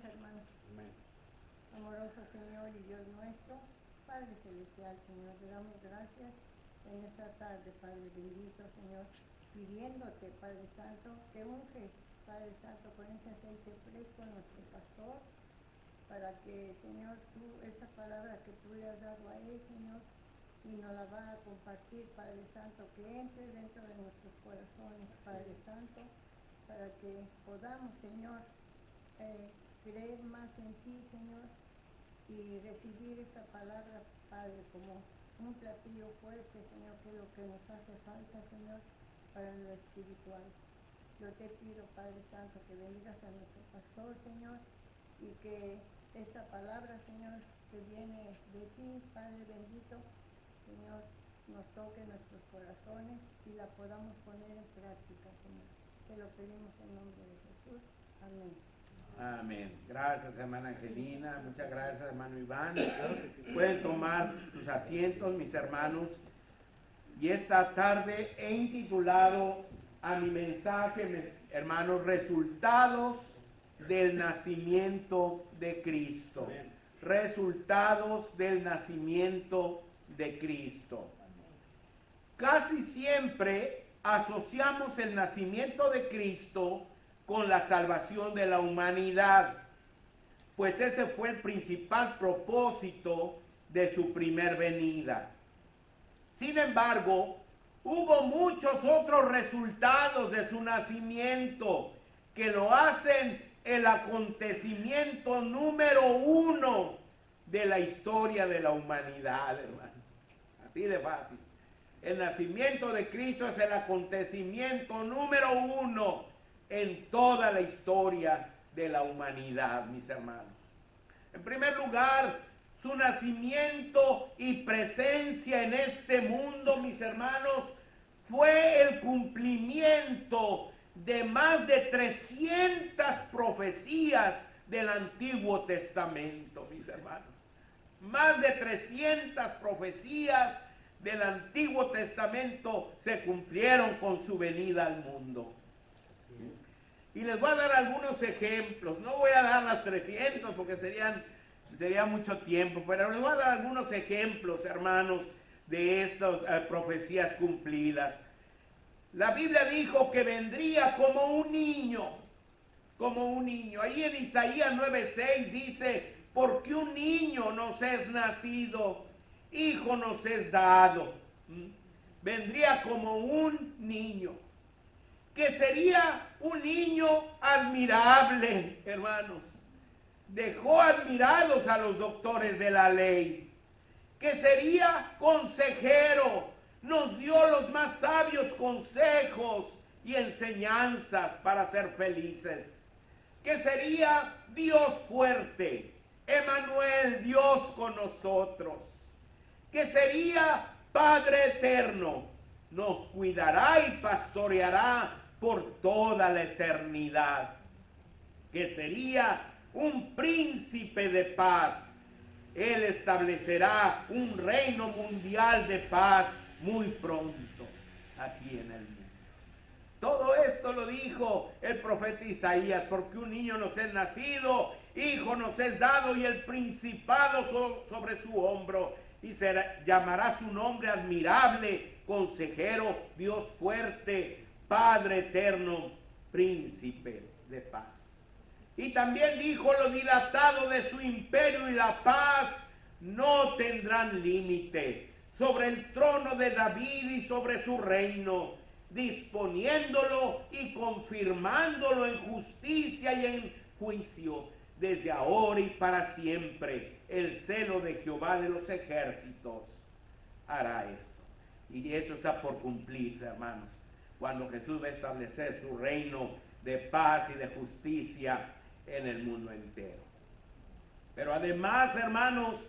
hermanos. Amén. Amoroso Señor y Dios nuestro, Padre Celestial, Señor, te damos gracias en esta tarde, Padre bendito, Señor, pidiéndote, Padre Santo, que unges, Padre Santo, con ese aceite fresco a nuestro pastor, para que, Señor, tú, esa palabra que tú le has dado a él, Señor, y nos la va a compartir, Padre Santo, que entre dentro de nuestros corazones, Padre Santo, para que podamos, Señor, creer más en ti, Señor, y recibir esta palabra, Padre, como un platillo fuerte, Señor, que es lo que nos hace falta, Señor, para lo espiritual. Yo te pido, Padre Santo, que bendigas a nuestro pastor, Señor, y que esta palabra, Señor, que viene de ti, Padre bendito, Señor, nos toque nuestros corazones y la podamos poner en práctica, Señor. Te lo pedimos en nombre de Jesús. Amén. Amén. Gracias, hermana Angelina. Muchas gracias, hermano Iván. Pueden tomar sus asientos, mis hermanos. Y esta tarde he intitulado a mi mensaje, hermanos, resultados del nacimiento de Cristo. Resultados del nacimiento de Cristo. Casi siempre asociamos el nacimiento de Cristo con la salvación de la humanidad, pues ese fue el principal propósito de su primer venida. Sin embargo, hubo muchos otros resultados de su nacimiento que lo hacen el acontecimiento número 1 de la historia de la humanidad, hermano. Así de fácil. El nacimiento de Cristo es el acontecimiento número 1 en toda la historia de la humanidad, mis hermanos. En primer lugar, su nacimiento y presencia en este mundo, mis hermanos, fue el cumplimiento de más de 300 profecías del Antiguo Testamento, mis hermanos. Más de 300 profecías del Antiguo Testamento se cumplieron con su venida al mundo. Y les voy a dar algunos ejemplos. No voy a dar las 300 porque sería mucho tiempo, pero les voy a dar algunos ejemplos, hermanos, de estas profecías cumplidas. La Biblia dijo que vendría como un niño, como un niño. Ahí en Isaías 9:6 dice, porque un niño nos es nacido, hijo nos es dado. Vendría como un niño, que sería un niño admirable, hermanos. Dejó admirados a los doctores de la ley, que sería consejero, nos dio los más sabios consejos y enseñanzas para ser felices, que sería Dios fuerte, Emmanuel, Dios con nosotros, que sería Padre eterno, nos cuidará y pastoreará por toda la eternidad, que sería un príncipe de paz. Él establecerá un reino mundial de paz muy pronto aquí en el mundo. Todo esto lo dijo el profeta Isaías, porque un niño nos es nacido, hijo nos es dado y el principado sobre su hombro, y llamará su nombre admirable, consejero, Dios fuerte, Padre eterno, príncipe de paz. Y también dijo, lo dilatado de su imperio y la paz no tendrán límite sobre el trono de David y sobre su reino, disponiéndolo y confirmándolo en justicia y en juicio, desde ahora y para siempre. El celo de Jehová de los ejércitos hará esto. Y esto está por cumplirse, hermanos, cuando Jesús va a establecer su reino de paz y de justicia en el mundo entero. Pero además, hermanos,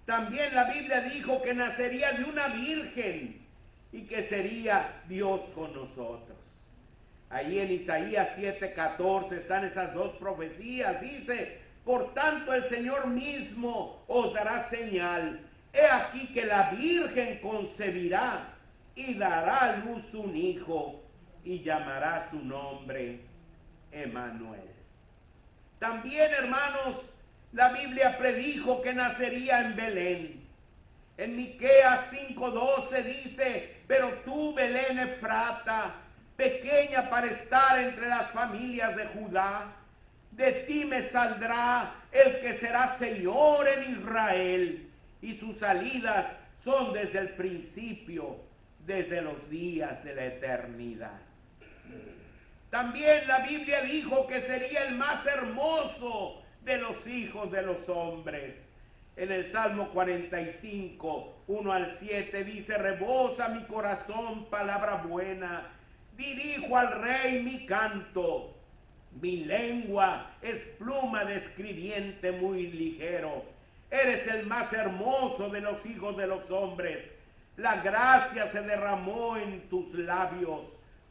también la Biblia dijo que nacería de una virgen y que sería Dios con nosotros. Ahí en Isaías 7:14 están esas dos profecías. Dice, por tanto el Señor mismo os dará señal. He aquí que la virgen concebirá y dará a luz un hijo y llamará su nombre Emmanuel. También, hermanos, la Biblia predijo que nacería en Belén. En Miqueas 5:12 dice: pero tú, Belén Efrata, pequeña para estar entre las familias de Judá, de ti me saldrá el que será Señor en Israel, y sus salidas son desde el principio, desde los días de la eternidad. También la Biblia dijo que sería el más hermoso de los hijos de los hombres. En el Salmo 45, 1-7 dice: rebosa mi corazón palabra buena, dirijo al rey mi canto. Mi lengua es pluma de escribiente muy ligero. Eres el más hermoso de los hijos de los hombres. La gracia se derramó en tus labios.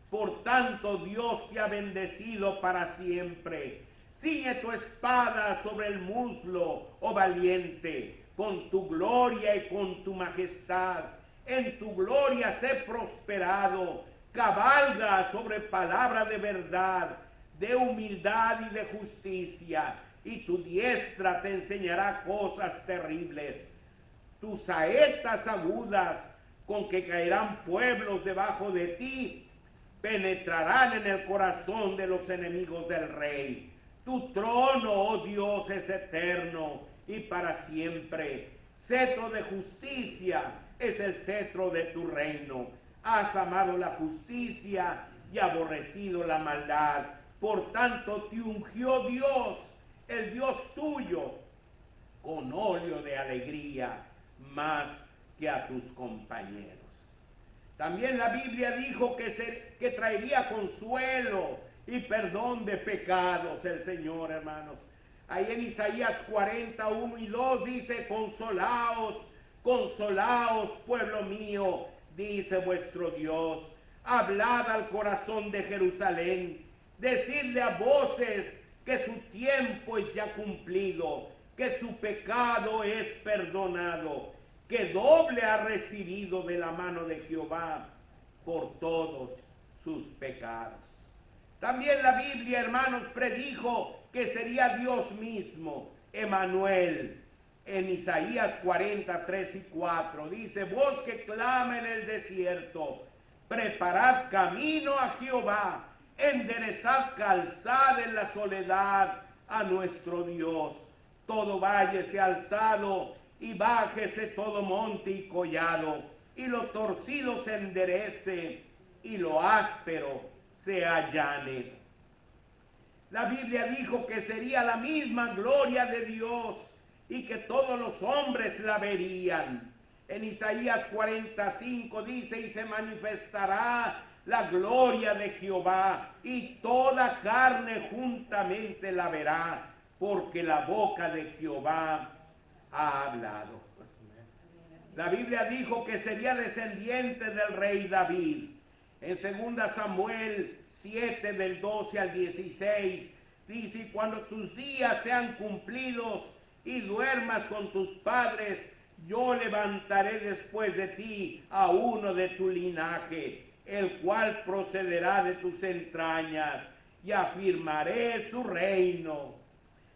Por tanto, Dios te ha bendecido para siempre. Ciñe tu espada sobre el muslo, oh valiente, con tu gloria y con tu majestad. En tu gloria sé prosperado. Cabalga sobre palabra de verdad, de humildad y de justicia, y tu diestra te enseñará cosas terribles. Tus saetas agudas, con que caerán pueblos debajo de ti, penetrarán en el corazón de los enemigos del rey. Tu trono, oh Dios, es eterno y para siempre. Cetro de justicia es el cetro de tu reino. Has amado la justicia y aborrecido la maldad. Por tanto te ungió Dios, el Dios tuyo, con óleo de alegría, más que a tus compañeros. También la Biblia dijo que traería consuelo y perdón de pecados el Señor, hermanos. Ahí en Isaías 40:1-2 dice: consolaos, consolaos, pueblo mío, dice vuestro Dios. Hablad al corazón de Jerusalén, decidle a voces que su tiempo es ya cumplido, que su pecado es perdonado, que doble ha recibido de la mano de Jehová por todos sus pecados. También la Biblia, hermanos, predijo que sería Dios mismo, Emmanuel. En Isaías 40:3-4 dice: voz que clama en el desierto, preparad camino a Jehová, enderezad calzada en la soledad a nuestro Dios. Todo valle sea alzado y bájese todo monte y collado, y lo torcido se enderece y lo áspero se allane. La Biblia dijo que sería la misma gloria de Dios y que todos los hombres la verían. En Isaías 45 dice: y se manifestará la gloria de Jehová, y toda carne juntamente la verá, porque la boca de Jehová ha hablado. La Biblia dijo que sería descendiente del rey David. En 2 Samuel 7:12-16 dice: y cuando tus días sean cumplidos y duermas con tus padres, yo levantaré después de ti a uno de tu linaje, el cual procederá de tus entrañas, y afirmaré su reino.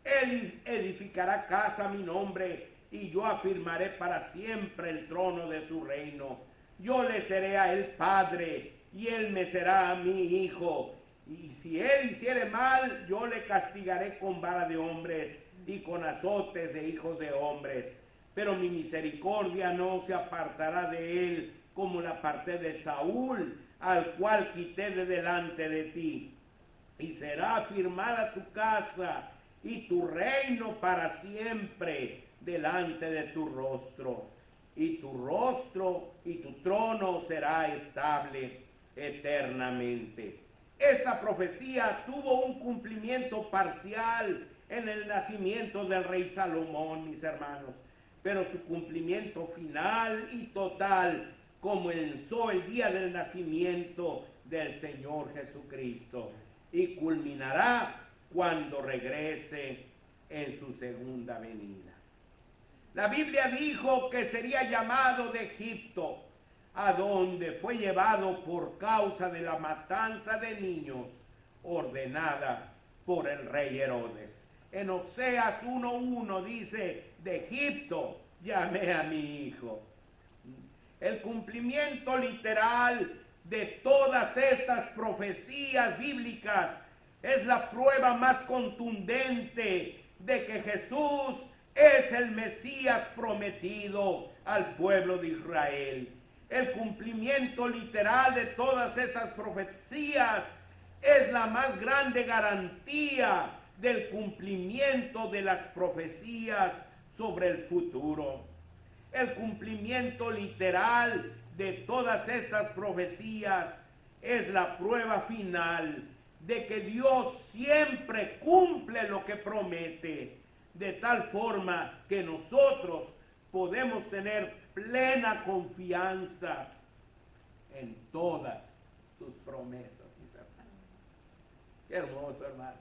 Él edificará casa a mi nombre, y yo afirmaré para siempre el trono de su reino. Yo le seré a él padre, y él me será a mi hijo. Y si él hiciere mal, yo le castigaré con vara de hombres y con azotes de hijos de hombres. Pero mi misericordia no se apartará de él, como la aparté de Saúl, al cual quité de delante de ti. Y será afirmada tu casa y tu reino para siempre delante de tu rostro. Y tu rostro y tu trono será estable eternamente. Esta profecía tuvo un cumplimiento parcial en el nacimiento del rey Salomón, mis hermanos, pero su cumplimiento final y total comenzó el día del nacimiento del Señor Jesucristo y culminará cuando regrese en su segunda venida. La Biblia dijo que sería llamado de Egipto, a donde fue llevado por causa de la matanza de niños ordenada por el rey Herodes. En Oseas 1:1 dice, de Egipto llamé a mi hijo. El cumplimiento literal de todas estas profecías bíblicas es la prueba más contundente de que Jesús es el Mesías prometido al pueblo de Israel. El cumplimiento literal de todas estas profecías es la más grande garantía del cumplimiento de las profecías sobre el futuro. El cumplimiento literal de todas estas profecías es la prueba final de que Dios siempre cumple lo que promete, de tal forma que nosotros podemos tener plena confianza en todas sus promesas, mis hermanos. Qué hermoso, hermano,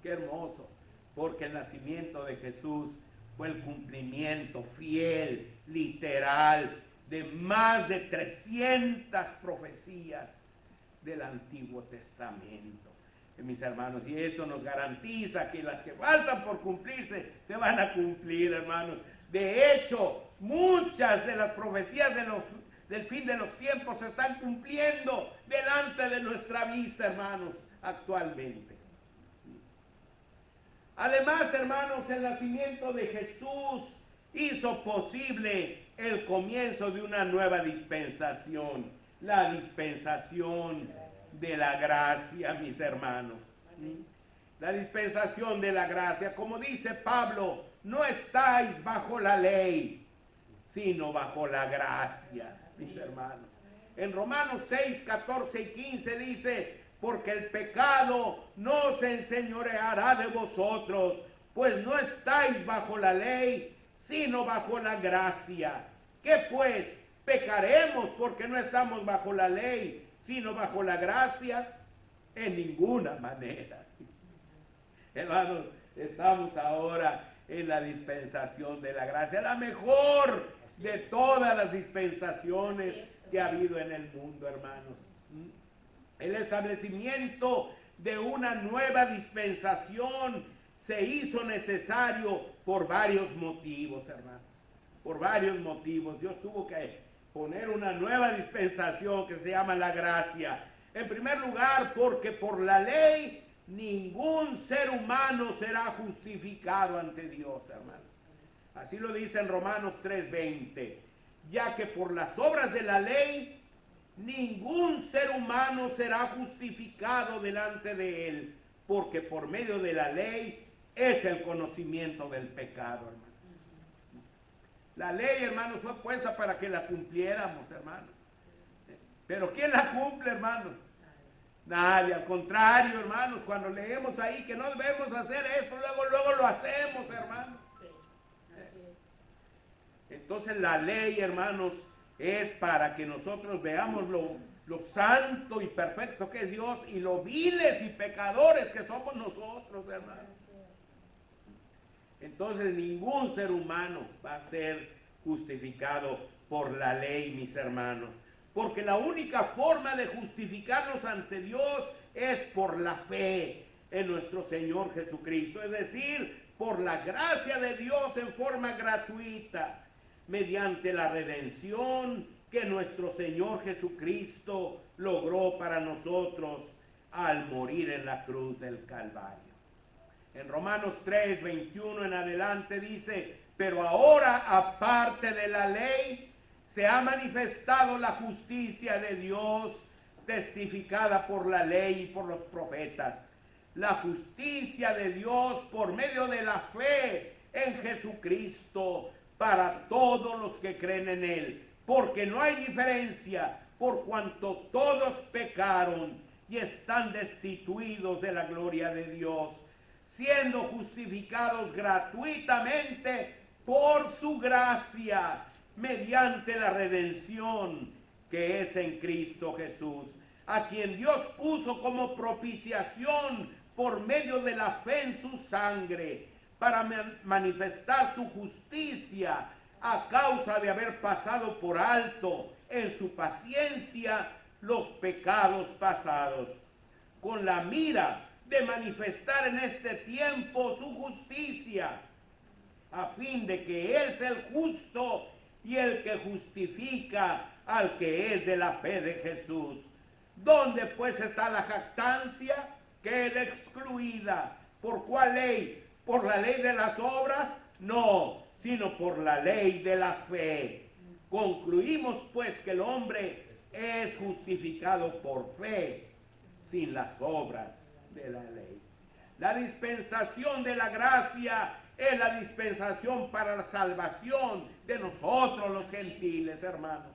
qué hermoso, porque el nacimiento de Jesús fue el cumplimiento fiel, literal, de más de 300 profecías del Antiguo Testamento. Mis hermanos, y eso nos garantiza que las que faltan por cumplirse se van a cumplir, hermanos. De hecho, muchas de las profecías del fin de los tiempos se están cumpliendo delante de nuestra vista, hermanos, actualmente. Además, hermanos, el nacimiento de Jesús hizo posible el comienzo de una nueva dispensación, la dispensación de la gracia, mis hermanos. La dispensación de la gracia, como dice Pablo, no estáis bajo la ley, sino bajo la gracia, mis hermanos. En Romanos 6, 14 y 15 dice, porque el pecado no se enseñoreará de vosotros, pues no estáis bajo la ley, sino bajo la gracia. ¿Qué pues? ¿Pecaremos porque no estamos bajo la ley, sino bajo la gracia? En ninguna manera. Hermanos, estamos ahora en la dispensación de la gracia, la mejor de todas las dispensaciones que ha habido en el mundo, hermanos. El establecimiento de una nueva dispensación se hizo necesario por varios motivos, hermanos. Por varios motivos. Dios tuvo que poner una nueva dispensación que se llama la gracia. En primer lugar, porque por la ley ningún ser humano será justificado ante Dios, hermanos. Así lo dice en Romanos 3:20. Ya que por las obras de la ley ningún ser humano será justificado delante de él, porque por medio de la ley es el conocimiento del pecado, hermanos. La ley, hermanos, fue puesta para que la cumpliéramos, hermanos. Pero ¿quién la cumple, hermanos? Nadie. Al contrario, hermanos, cuando leemos ahí que no debemos hacer esto, luego lo hacemos, hermanos. Entonces la ley, hermanos, es para que nosotros veamos lo santo y perfecto que es Dios y lo viles y pecadores que somos nosotros, hermanos. Entonces ningún ser humano va a ser justificado por la ley, mis hermanos. Porque la única forma de justificarnos ante Dios es por la fe en nuestro Señor Jesucristo. Es decir, por la gracia de Dios en forma gratuita, mediante la redención que nuestro Señor Jesucristo logró para nosotros al morir en la cruz del Calvario. En Romanos 3, 21 en adelante dice, pero ahora aparte de la ley se ha manifestado la justicia de Dios testificada por la ley y por los profetas. La justicia de Dios por medio de la fe en Jesucristo para todos los que creen en Él. Porque no hay diferencia por cuanto todos pecaron y están destituidos de la gloria de Dios, siendo justificados gratuitamente por su gracia, mediante la redención que es en Cristo Jesús, a quien Dios puso como propiciación por medio de la fe en su sangre, para manifestar su justicia a causa de haber pasado por alto en su paciencia los pecados pasados, con la mira de manifestar en este tiempo su justicia, a fin de que Él sea el justo y el que justifica al que es de la fe de Jesús. ¿Dónde pues está la jactancia? Queda excluida. ¿Por cuál ley? ¿Por la ley de las obras? No, sino por la ley de la fe. Concluimos pues que el hombre es justificado por fe, sin las obras de la ley. La dispensación de la gracia es la dispensación para la salvación de nosotros los gentiles, hermanos.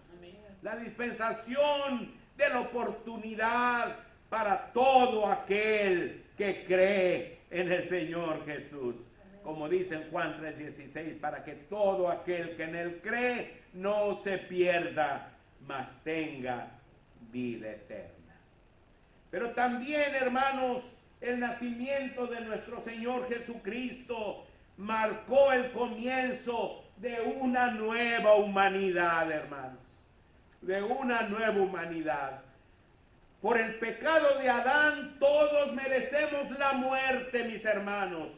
La dispensación de la oportunidad para todo aquel que cree en el Señor Jesús. Como dice en Juan 3:16, para que todo aquel que en Él cree no se pierda, mas tenga vida eterna. Pero también, hermanos, el nacimiento de nuestro Señor Jesucristo marcó el comienzo de una nueva humanidad, hermanos. De una nueva humanidad. Por el pecado de Adán todos merecemos la muerte, mis hermanos,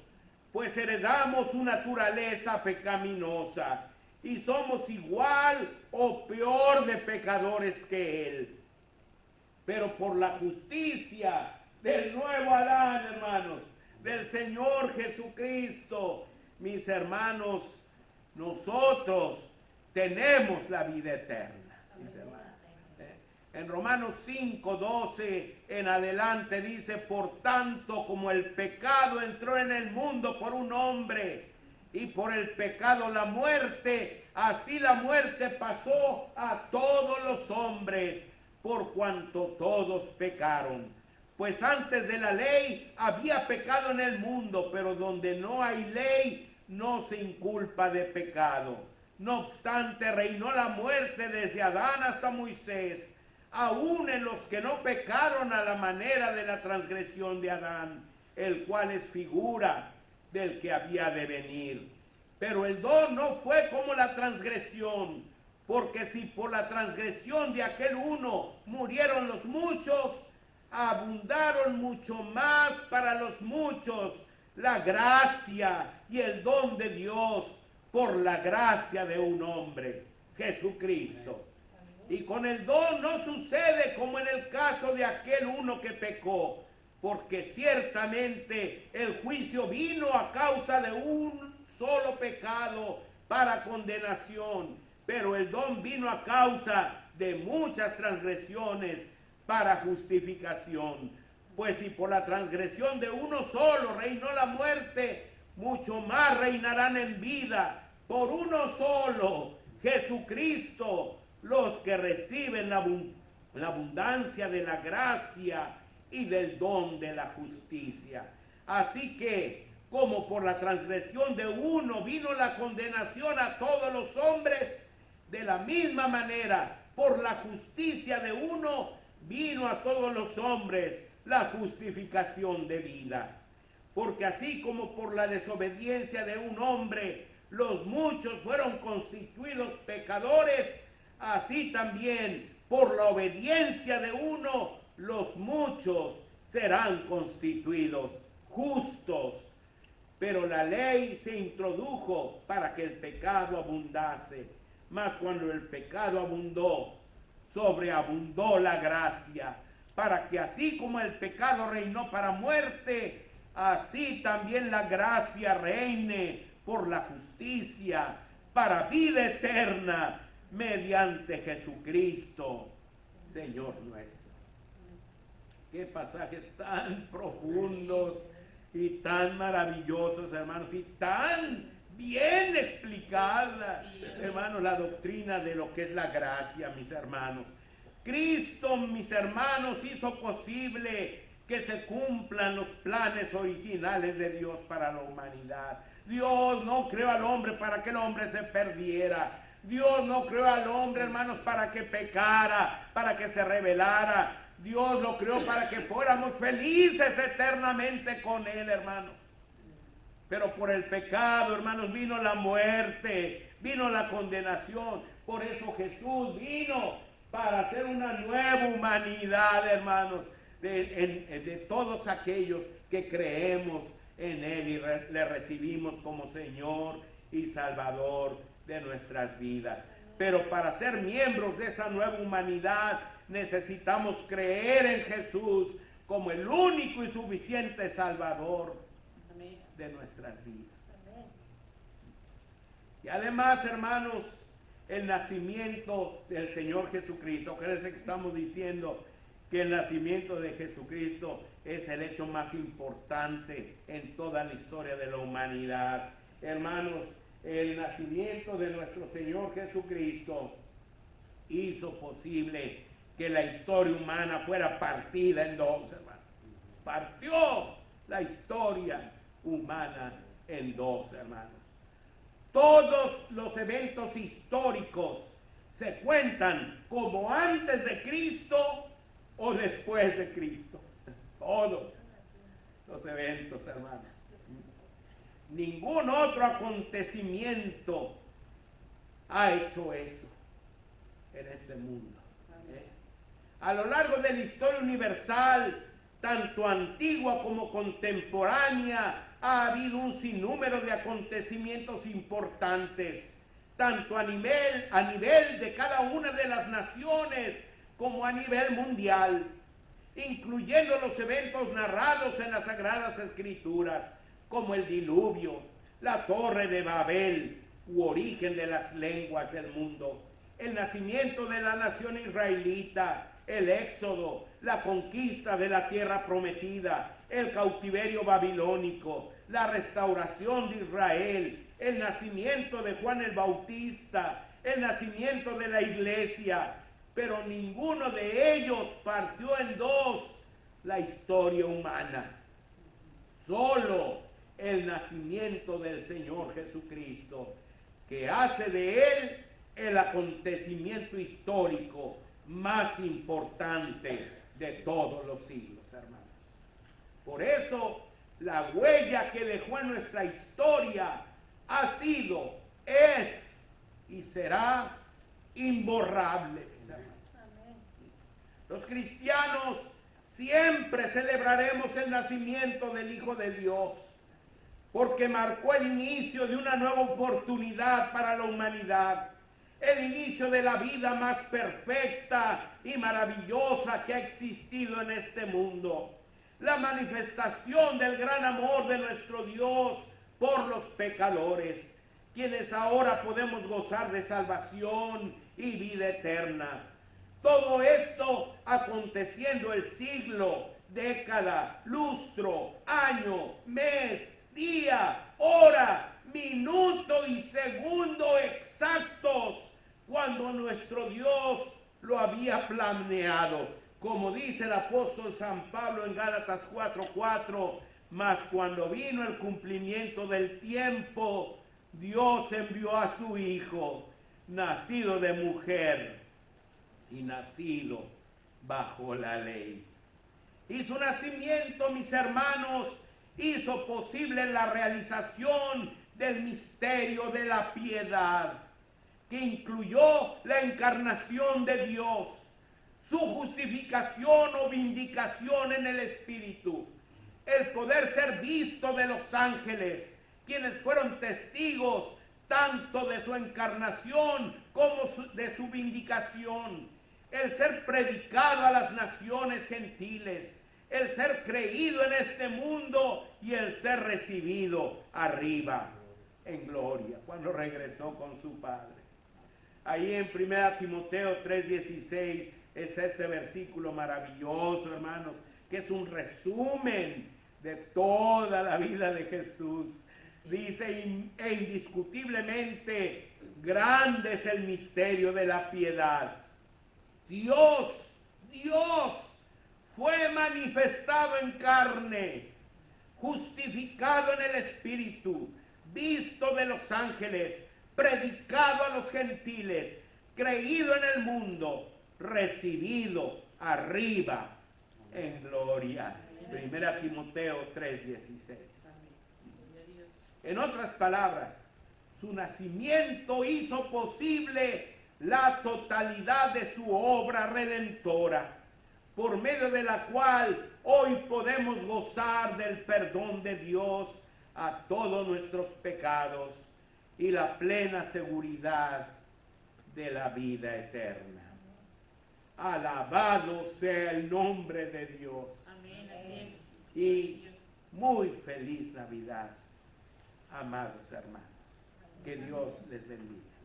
pues heredamos una naturaleza pecaminosa y somos igual o peor de pecadores que él. Pero por la justicia del nuevo Adán, hermanos, del Señor Jesucristo, mis hermanos, nosotros tenemos la vida eterna, mis hermanos. En Romanos 5:12 en adelante dice, por tanto como el pecado entró en el mundo por un hombre y por el pecado la muerte, así la muerte pasó a todos los hombres por cuanto todos pecaron. Pues antes de la ley había pecado en el mundo, pero donde no hay ley no se inculpa de pecado. No obstante, reinó la muerte desde Adán hasta Moisés, aún en los que no pecaron a la manera de la transgresión de Adán, el cual es figura del que había de venir. Pero el don no fue como la transgresión, porque si por la transgresión de aquel uno murieron los muchos, abundaron mucho más para los muchos la gracia y el don de Dios por la gracia de un hombre, Jesucristo. Y con el don no sucede como en el caso de aquel uno que pecó, porque ciertamente el juicio vino a causa de un solo pecado para condenación, pero el don vino a causa de muchas transgresiones para justificación. Pues si por la transgresión de uno solo reinó la muerte, mucho más reinarán en vida por uno solo, Jesucristo, los que reciben la abundancia de la gracia y del don de la justicia. Así que, como por la transgresión de uno vino la condenación a todos los hombres, de la misma manera, por la justicia de uno vino a todos los hombres la justificación de vida. Porque así como por la desobediencia de un hombre los muchos fueron constituidos pecadores, así también por la obediencia de uno los muchos serán constituidos justos. Pero la ley se introdujo para que el pecado abundase, mas cuando el pecado abundó, sobreabundó la gracia, para que así como el pecado reinó para muerte, así también la gracia reine por la justicia para vida eterna mediante Jesucristo, Señor nuestro. Qué pasajes tan profundos y tan maravillosos, hermanos, y tan bien explicada, hermanos, la doctrina de lo que es la gracia, mis hermanos. Cristo, mis hermanos, hizo posible que se cumplan los planes originales de Dios para la humanidad. Dios no creó al hombre para que el hombre se perdiera. Dios no creó al hombre, hermanos, para que pecara, para que se rebelara. Dios lo creó para que fuéramos felices eternamente con Él, hermanos. Pero por el pecado, hermanos, vino la muerte, vino la condenación. Por eso Jesús vino para hacer una nueva humanidad, hermanos. de todos aquellos que creemos en Él y le recibimos como Señor y Salvador de nuestras vidas. Pero para ser miembros de esa nueva humanidad necesitamos creer en Jesús como el único y suficiente Salvador de nuestras vidas. Y además, hermanos, el nacimiento del Señor Jesucristo, acuérdense que estamos diciendo que el nacimiento de Jesucristo es el hecho más importante en toda la historia de la humanidad. Hermanos, el nacimiento de nuestro Señor Jesucristo hizo posible que la historia humana fuera partida en dos, hermanos. Partió la historia humana en dos, hermanos. Todos los eventos históricos se cuentan como antes de Cristo o después de Cristo. Todos los eventos, hermanos. Ningún otro acontecimiento ha hecho eso en este mundo. A lo largo de la historia universal, tanto antigua como contemporánea, ha habido un sinnúmero de acontecimientos importantes, tanto a nivel de cada una de las naciones como a nivel mundial, incluyendo los eventos narrados en las Sagradas Escrituras, como el diluvio, la Torre de Babel, u origen de las lenguas del mundo, el nacimiento de la nación israelita, el éxodo, la conquista de la tierra prometida, el cautiverio babilónico, la restauración de Israel, el nacimiento de Juan el Bautista, el nacimiento de la iglesia, pero ninguno de ellos partió en dos la historia humana. Solo el nacimiento del Señor Jesucristo, que hace de él el acontecimiento histórico más importante de todos los siglos, hermanos. Por eso, la huella que dejó en nuestra historia ha sido, es y será imborrable, mis hermanos. Los cristianos siempre celebraremos el nacimiento del Hijo de Dios, porque marcó el inicio de una nueva oportunidad para la humanidad, el inicio de la vida más perfecta y maravillosa que ha existido en este mundo, la manifestación del gran amor de nuestro Dios por los pecadores, quienes ahora podemos gozar de salvación y vida eterna. Todo esto aconteciendo el siglo, década, lustro, año, mes, día, hora, minuto y segundo exactos, cuando nuestro Dios lo había planeado. Como dice el apóstol San Pablo en Gálatas 4:4, mas cuando vino el cumplimiento del tiempo, Dios envió a su Hijo, nacido de mujer y nacido bajo la ley. Y su nacimiento, mis hermanos, hizo posible la realización del misterio de la piedad, que incluyó la encarnación de Dios, su justificación o vindicación en el Espíritu, el poder ser visto de los ángeles, quienes fueron testigos tanto de su encarnación como de su vindicación, el ser predicado a las naciones gentiles, el ser creído en este mundo y el ser recibido arriba en gloria, cuando regresó con su Padre. Ahí en 1 Timoteo 3:16 está este versículo maravilloso, hermanos, que es un resumen de toda la vida de Jesús. Dice, e indiscutiblemente grande es el misterio de la piedad. Dios fue manifestado en carne, justificado en el Espíritu, visto de los ángeles, predicado a los gentiles, creído en el mundo, recibido arriba en gloria. 1 Timoteo 3:16. En otras palabras, su nacimiento hizo posible la totalidad de su obra redentora, por medio de la cual hoy podemos gozar del perdón de Dios a todos nuestros pecados y la plena seguridad de la vida eterna. Alabado sea el nombre de Dios. Amén, amén. Y muy feliz Navidad, amados hermanos. Que Dios les bendiga.